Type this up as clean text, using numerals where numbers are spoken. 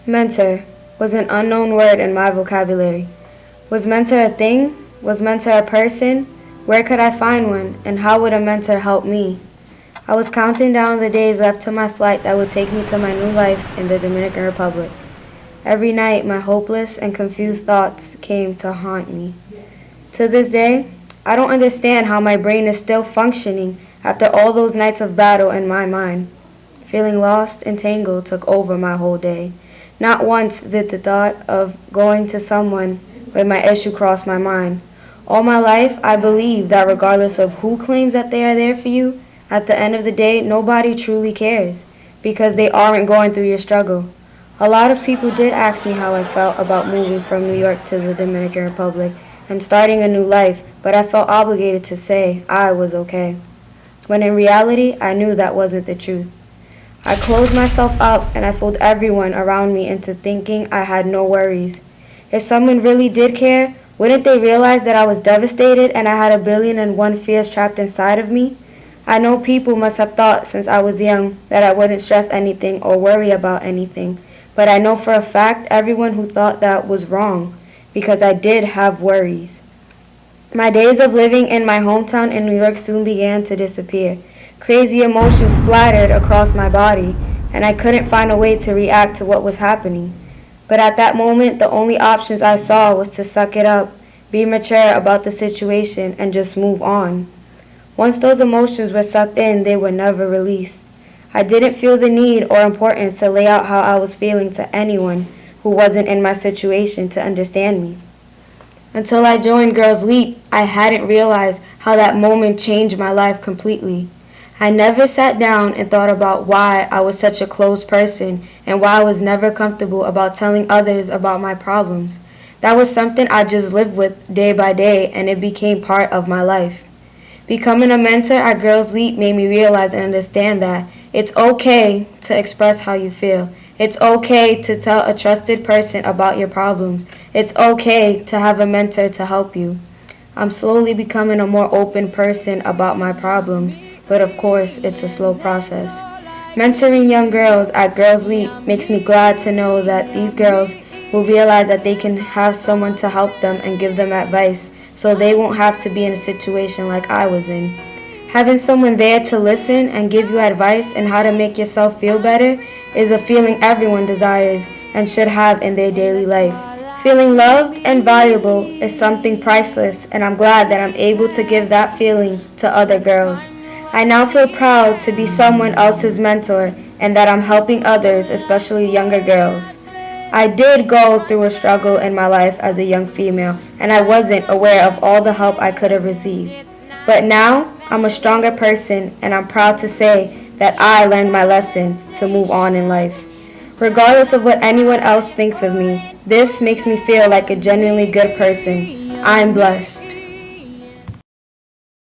Mentor was an unknown word in my vocabulary. Was mentor a thing? Was mentor a person? Where could I find one? And how would a mentor help me? I was counting down the days left to my flight that would take me to my new life in the Dominican Republic. Every night, my hopeless and confused thoughts came to haunt me. To this day, I don't understand how my brain is still functioning after all those nights of battle in my mind. Feeling lost and tangled took over my whole day. Not once did the thought of going to someone with my issue cross my mind. All my life, I believe that regardless of who claims that they are there for you, at the end of the day, nobody truly cares because they aren't going through your struggle. A lot of people did ask me how I felt about moving from New York to the Dominican Republic and starting a new life, but I felt obligated to say I was okay. When in reality, I knew that wasn't the truth. I closed myself up and I fooled everyone around me into thinking I had no worries. If someone really did care, wouldn't they realize that I was devastated and I had 1,000,001 fears trapped inside of me? I know people must have thought since I was young that I wouldn't stress anything or worry about anything, but I know for a fact everyone who thought that was wrong because I did have worries. My days of living in my hometown in New York soon began to disappear. Crazy emotions splattered across my body, and I couldn't find a way to react to what was happening. But at that moment, the only options I saw was to suck it up, be mature about the situation, and just move on. Once those emotions were sucked in, they were never released. I didn't feel the need or importance to lay out how I was feeling to anyone who wasn't in my situation to understand me. Until I joined Girls Leap, I hadn't realized how that moment changed my life completely. I never sat down and thought about why I was such a closed person and why I was never comfortable about telling others about my problems. That was something I just lived with day by day, and it became part of my life. Becoming a mentor at Girls Leap made me realize and understand that it's okay to express how you feel. It's okay to tell a trusted person about your problems. It's okay to have a mentor to help you. I'm slowly becoming a more open person about my problems, but of course, it's a slow process. Mentoring young girls at Girls Leap makes me glad to know that these girls will realize that they can have someone to help them and give them advice so they won't have to be in a situation like I was in. Having someone there to listen and give you advice on how to make yourself feel better is a feeling everyone desires and should have in their daily life. Feeling loved and valuable is something priceless, and I'm glad that I'm able to give that feeling to other girls. I now feel proud to be someone else's mentor and that I'm helping others, especially younger girls. I did go through a struggle in my life as a young female, and I wasn't aware of all the help I could have received. But now, I'm a stronger person, and I'm proud to say that I learned my lesson to move on in life. Regardless of what anyone else thinks of me, this makes me feel like a genuinely good person. I'm blessed.